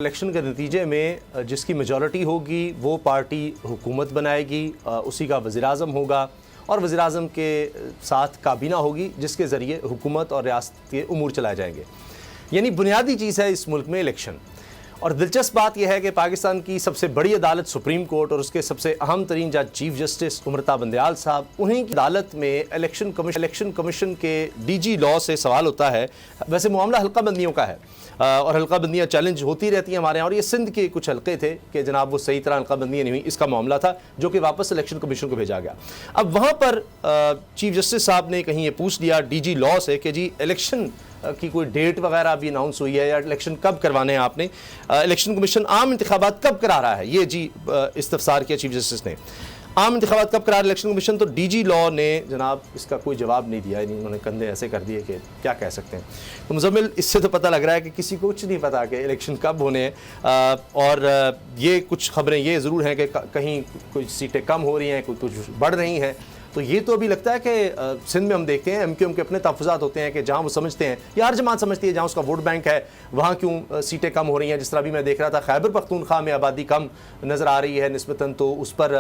Election के नतीजे में जिसकी मेजॉरिटी होगी वो पार्टी हुकूमत बनाएगी, उसी का वज़ीर-ए-आज़म होगा और वज़ीर-ए-आज़म के साथ काबीना होगी जिसके ज़रिए हुकूमत और रियासत के उमूर चलाए जाएंगे। यानी बुनियादी चीज़ है इस मुल्क में इलेक्शन। और दिलचस्प बात यह है कि पाकिस्तान की सबसे बड़ी अदालत सुप्रीम कोर्ट और उसके सबसे अहम तरीन जज चीफ जस्टिस उमरता बंदयाल साहब, उन्हीं की अदालत में इलेक्शन कमीशन के डीजी लॉ से सवाल होता है। वैसे मामला हल्का बंदियों का है और हल्का बंदियाँ चैलेंज होती रहती हैं हमारे यहाँ, और ये सिंध के कुछ हल्के थे कि जनाब वो सही तरह हल्का बंदियाँ नहीं हुई, इसका मामला था जो कि वापस इलेक्शन कमीशन को भेजा गया। अब वहाँ पर चीफ जस्टिस साहब ने कहीं ये पूछ लिया डीजी लॉ से कि जी इलेक्शन की कोई डेट वगैरह अभी अनाउंस हुई है या इलेक्शन कब करवाने हैं आपने, इलेक्शन कमीशन आम इंतखाबात कब करा रहा है, ये जी इस्तफसार किया चीफ जस्टिस ने, आम इंतखाबात कब करा रहा है इलेक्शन कमीशन। तो डीजी लॉ ने जनाब इसका कोई जवाब नहीं दिया, उन्होंने कंधे ऐसे कर दिए कि क्या कह सकते हैं। तो मुज़म्मिल, इससे तो पता लग रहा है कि किसी को कुछ नहीं पता कि इलेक्शन कब होने हैं। और ये कुछ खबरें ये ज़रूर हैं कि कहीं कुछ सीटें कम हो रही हैं, कुछ बढ़ रही हैं। तो ये तो अभी लगता है कि सिंध में हम देखते हैं एमक्यूएम के अपने तहफ़्फ़ुज़ात होते हैं कि जहाँ वो समझते हैं या हर जमात समझती है जहाँ उसका वोट बैंक है वहाँ क्यों सीटें कम हो रही हैं। जिस तरह अभी मैं देख रहा था खैबर पख्तूनख्वा में आबादी कम नज़र आ रही है निस्बतन, तो उस पर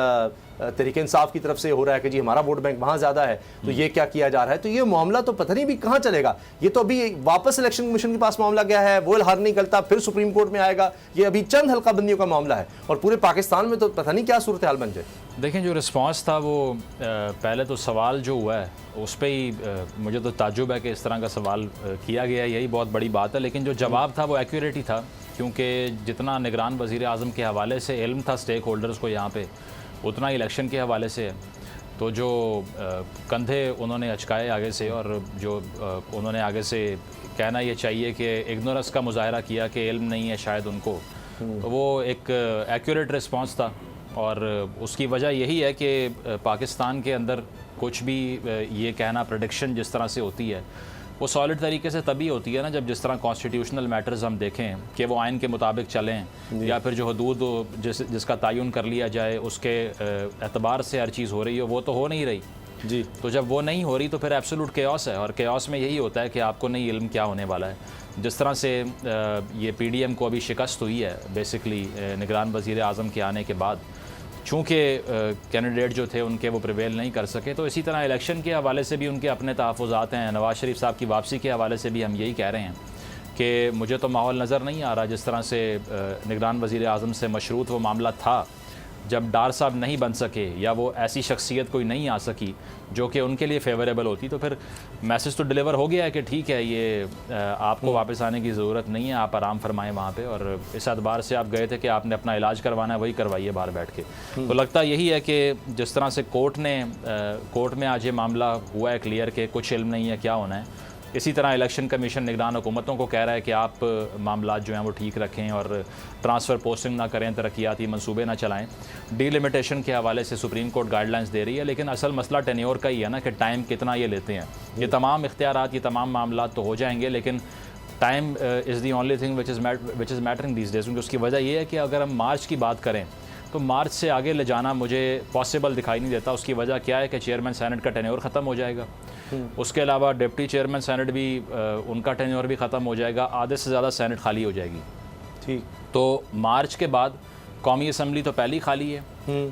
तहरीक इंसाफ की तरफ से हो रहा है कि जी हमारा वोट बैंक वहाँ ज़्यादा है, तो ये क्या किया जा रहा है। तो ये मामला तो पता नहीं भी कहाँ चलेगा। ये तो अभी वापस इलेक्शन कमीशन के पास मामला गया है, वो हार नहीं निकलता, फिर सुप्रीम कोर्ट में आएगा। ये अभी चंद हल्का बंदियों का मामला है और पूरे पाकिस्तान में तो पता नहीं क्या सूरत हाल बन जाए। देखें, जो रिस्पांस था वो पहले तो सवाल जो हुआ है उस पर ही मुझे तो ताज्जुब है कि इस तरह का सवाल किया गया है, यही बहुत बड़ी बात है। लेकिन जो जवाब था वो एक्यूरेट ही था, क्योंकि जितना निगरान वज़ीर आज़म के हवाले से इल्म था स्टेक होल्डर्स को यहाँ पे, उतना ही इलेक्शन के हवाले से है। तो जो कंधे उन्होंने अचकाए आगे से और जो उन्होंने आगे से कहना ये चाहिए कि इग्नोरेंस का मुजाहरा किया कि इल्म नहीं है शायद उनको, तो वो एक एक्यूरेट रिस्पांस था। और उसकी वजह यही है कि पाकिस्तान के अंदर कुछ भी ये कहना प्रेडिक्शन जिस तरह से होती है वो सॉलिड तरीके से तभी होती है ना जब जिस तरह कॉन्स्टिट्यूशनल मैटर्स हम देखें कि वो आइन के मुताबिक चलें, या फिर जो हदूद जिसका तयन कर लिया जाए उसके एतबार से हर चीज़ हो रही हो, वो तो हो नहीं रही जी। तो जब वो नहीं हो रही तो फिर एब्सोल्यूट केओस है, और केओस में यही होता है कि आपको नहीं इल्म क्या होने वाला है। जिस तरह से ये पीडीएम को अभी शिकस्त हुई है बेसिकली निगरान वज़ीर आज़म के आने के बाद, चूँकि कैंडिडेट जो थे उनके वो प्रिवेल नहीं कर सके, तो इसी तरह इलेक्शन के हवाले से भी उनके अपने तहफ़्फ़ुज़ात हैं। नवाज़ शरीफ साहब की वापसी के हवाले से भी हम यही कह रहे हैं कि मुझे तो माहौल नज़र नहीं आ रहा जिस तरह से निगरान वज़ीर आज़म से मशरूत वो मामला था। जब डार साहब नहीं बन सके या वो ऐसी शख्सियत कोई नहीं आ सकी जो कि उनके लिए फेवरेबल होती, तो फिर मैसेज तो डिलीवर हो गया है कि ठीक है ये आपको वापस आने की ज़रूरत नहीं है, आप आराम फरमाएं वहाँ पे, और इस एतबार से आप गए थे कि आपने अपना इलाज करवाना है, वही करवाइए बाहर बैठ के। तो लगता यही है कि जिस तरह से कोर्ट में आज ये मामला हुआ है क्लियर कि कुछ इल्म नहीं है क्या होना है, इसी तरह इलेक्शन कमीशन निगरान हुकूमतों को कह रहा है कि आप मामला जो हैं वो ठीक रखें और ट्रांसफ़र पोस्टिंग ना करें, तरक्याती मंसूबे ना चलाएं। डीलिमिटेशन के हवाले से सुप्रीम कोर्ट गाइडलाइंस दे रही है, लेकिन असल मसला टेन्योर का ही है ना कि टाइम कितना ये लेते हैं। ये तमाम इख्तियारात, ये तमाम मामला तो हो जाएंगे, लेकिन time is the only thing which is mattering these days. क्योंकि उसकी वजह ये है कि अगर हम मार्च की बात करें तो मार्च से आगे ले जाना मुझे पॉसिबल दिखाई नहीं देता। उसकी वजह क्या है कि चेयरमैन सेनेट का टेन्योर ख़त्म हो जाएगा, उसके अलावा डिप्टी चेयरमैन सेनेट भी उनका टेन्योर भी ख़त्म हो जाएगा, आधे से ज़्यादा सेनेट खाली हो जाएगी। ठीक, तो मार्च के बाद कौमी असम्बली तो पहले ही खाली है,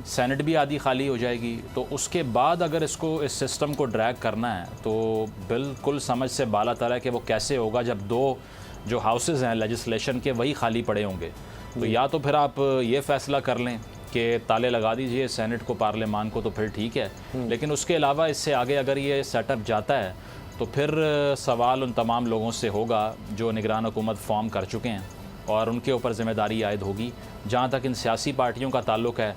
सेनेट भी आधी खाली हो जाएगी। तो उसके बाद अगर इसको इस सिस्टम को ड्रैग करना है तो बिल्कुल समझ से बाला तर है कि वो कैसे होगा जब दो जो हाउसेज़ हैं लेजिस्लेशन के वही खाली पड़े होंगे। तो या तो फिर आप ये फ़ैसला कर लें कि ताले लगा दीजिए सेनेट को, पार्लियामान को, तो फिर ठीक है। लेकिन उसके अलावा इससे आगे अगर ये सेटअप जाता है तो फिर सवाल उन तमाम लोगों से होगा जो निगरान हुकूमत फॉर्म कर चुके हैं और उनके ऊपर ज़िम्मेदारी आयद होगी। जहाँ तक इन सियासी पार्टियों का ताल्लुक़ है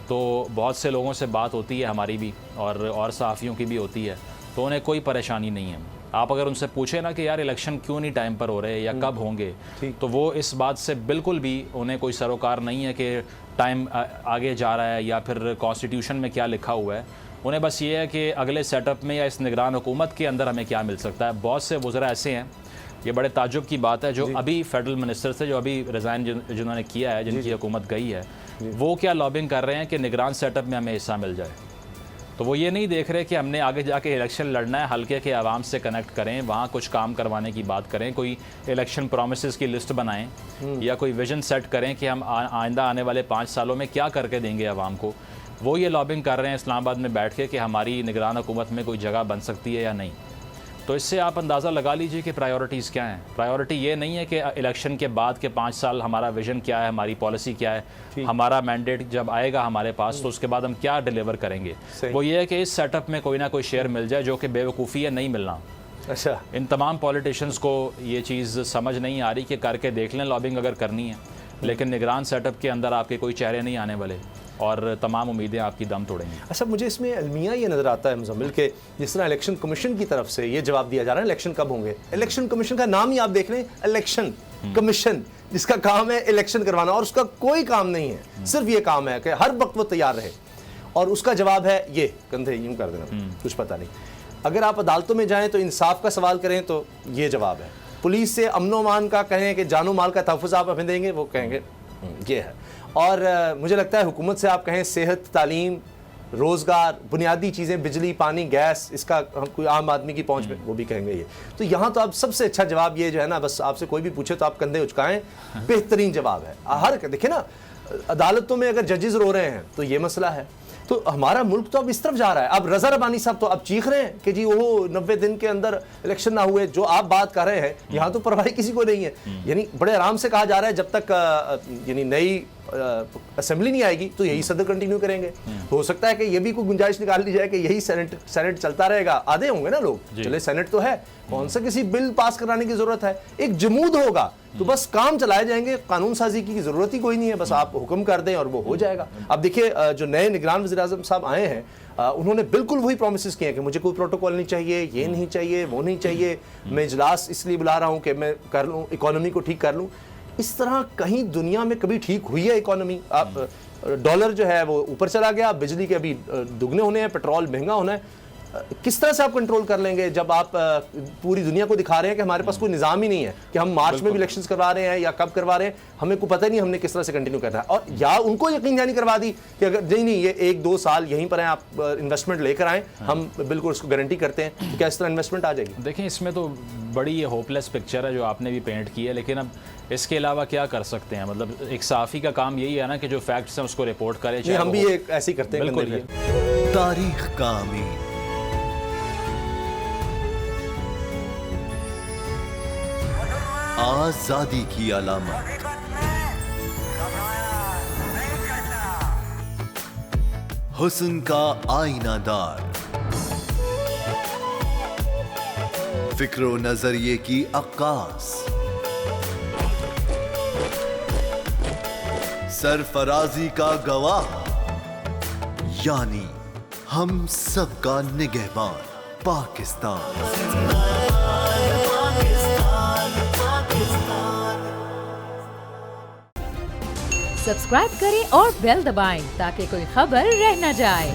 तो बहुत से लोगों से बात होती है, हमारी भी और सहाफ़ियों की भी होती है, तो उन्हें कोई परेशानी नहीं है। आप अगर उनसे पूछें ना कि यार इलेक्शन क्यों नहीं टाइम पर हो रहे या कब होंगे, तो वो इस बात से बिल्कुल भी उन्हें कोई सरोकार नहीं है कि टाइम आगे जा रहा है या फिर कॉन्स्टिट्यूशन में क्या लिखा हुआ है। उन्हें बस ये है कि अगले सेटअप में या इस निगरान हुकूमत के अंदर हमें क्या मिल सकता है। बहुत से वज़रा ऐसे हैं, ये बड़े ताज्जुब की बात है, जो अभी फेडरल मिनिस्टर से जो अभी रिज़ाइन जिन्होंने किया है, जिनकी हुकूमत गई है, वो क्या लॉबिंग कर रहे हैं कि निगरान सेटअप में हमें हिस्सा मिल जाए। तो वो ये नहीं देख रहे कि हमने आगे जाके इलेक्शन लड़ना है, हल्के के आवाम से कनेक्ट करें, वहाँ कुछ काम करवाने की बात करें, कोई इलेक्शन प्रोमिसेस की लिस्ट बनाएं या कोई विजन सेट करें कि हम आइंदा आने वाले 5 सालों में क्या करके देंगे आवाम को। वो ये लॉबिंग कर रहे हैं इस्लामाबाद में बैठ के कि हमारी निगरान हुकूमत में कोई जगह बन सकती है या नहीं। तो इससे आप अंदाज़ा लगा लीजिए कि प्रायोरिटीज़ क्या हैं। प्रायोरिटी ये नहीं है कि इलेक्शन के बाद के 5 साल हमारा विजन क्या है, हमारी पॉलिसी क्या है, हमारा मैंडेट जब आएगा हमारे पास तो उसके बाद हम क्या डिलीवर करेंगे। वो ये है कि इस सेटअप में कोई ना कोई शेयर मिल जाए, जो कि बेवकूफ़ी है नहीं मिलना। अच्छा, इन तमाम पॉलिटिशियंस को ये चीज़ समझ नहीं आ रही कि करके देख लें लॉबिंग अगर करनी है, लेकिन निगरान सेटअप के अंदर आपके कोई चेहरे नहीं आने वाले और तमाम उम्मीदें आपकी दम तोड़ेंगी। अच्छा, मुझे इसमें अलमिया ये नज़र आता है मुज़म्मिल के जिस तरह इलेक्शन कमीशन की तरफ से ये जवाब दिया जा रहा है इलेक्शन कब होंगे। इलेक्शन कमीशन का नाम ही आप देख रहे हैं, इलेक्शन कमीशन, जिसका काम है इलेक्शन करवाना, और उसका कोई काम नहीं है, सिर्फ ये काम है कि हर वक्त वो तैयार रहे। और उसका जवाब है ये कंधे यूँ कर देना, कुछ पता नहीं। अगर आप अदालतों में जाएँ तो इंसाफ का सवाल करें तो ये जवाब है। पुलिस से अमनो मान का कहें कि जानो माल का तहफ़्फ़ुज़ आप हमें देंगे, वो कहेंगे ये है। और मुझे लगता है हुकूमत से आप कहें सेहत, तालीम, रोज़गार, बुनियादी चीज़ें, बिजली, पानी, गैस, इसका हम कोई आम आदमी की पहुंच में, वो भी कहेंगे ये। तो यहाँ तो आप सबसे अच्छा जवाब ये जो है ना, बस आपसे कोई भी पूछे तो आप कंधे उचकाएं, बेहतरीन जवाब है। हर देखिए ना, अदालतों में अगर जजेस रो रहे हैं तो ये मसला है। तो हमारा मुल्क तो अब इस तरफ जा रहा है। अब रज़ा रबानी साहब तो अब चीख रहे हैं कि जी वो 90 दिन के अंदर इलेक्शन ना हुए, जो आप बात कर रहे हैं यहाँ तो परवाही किसी को नहीं है। यानी बड़े आराम से कहा जा रहा है जब तक यानी नई असेंबली नहीं आएगी तो यही सदर कंटिन्यू करेंगे। हो सकता है कि ये भी कोई गुंजाइश निकाल ली जाए कि यही सेनेट चलता रहेगा। आधे होंगे ना लोग, चले सेनेट तो है, कौन सा किसी बिल पास कराने की जरूरत है, एक जमूद होगा तो बस काम चलाए जाएंगे, कानून साजी की जरूरत ही कोई नहीं है, बस आप हुक्म कर दें और वो हो जाएगा। अब देखिए जो नए निगरान वज़ीर-ए-आज़म साहब आए हैं, उन्होंने बिल्कुल वही प्रोमिस किए हैं कि मुझे कोई प्रोटोकॉल नहीं चाहिए, ये नहीं चाहिए, वो नहीं चाहिए, मैं इजलास इसलिए बुला रहा हूँ कि मैं कर लूँ, इकोनॉमी को ठीक कर लूँ। इस तरह कहीं दुनिया में कभी ठीक हुई है इकोनॉमी? आप डॉलर जो है वो ऊपर चला गया, बिजली के अभी दुगने होने हैं, पेट्रोल महंगा होना है। किस तरह से आप कंट्रोल कर लेंगे जब आप पूरी दुनिया को दिखा रहे हैं कि हमारे पास कोई निज़ाम ही नहीं है, कि हम मार्च में भी इलेक्शंस करवा रहे हैं या कब करवा रहे हैं, हमें को पता नहीं हमने किस तरह से कंटिन्यू करना है। और या उनको यकीन जानी करवा दी कि अगर नहीं ये 1-2 साल यहीं पर हैं, आप इन्वेस्टमेंट लेकर आएँ, हम बिल्कुल उसको गारंटी करते हैं, तो क्या इस तरह इन्वेस्टमेंट आ जाएगी? देखिए, इसमें तो बड़ी ये होपलेस पिक्चर है जो आपने भी पेंट की है, लेकिन अब इसके अलावा क्या कर सकते हैं? मतलब एक सहाफ़ी का काम यही है ना कि जो फैक्ट्स हैं उसको रिपोर्ट करे। हम भी ये ऐसे ही करते हैं। बिल्कुल। तारीख का अमीर, आजादी की अलामत, हुस्न का आईनादार, फिक्रो नजरिए की अक्कास, सरफराजी का गवाह, यानी हम सबका निगहबान पाकिस्तान। सब्सक्राइब करें और बेल दबाएं ताकि कोई खबर रह न जाए।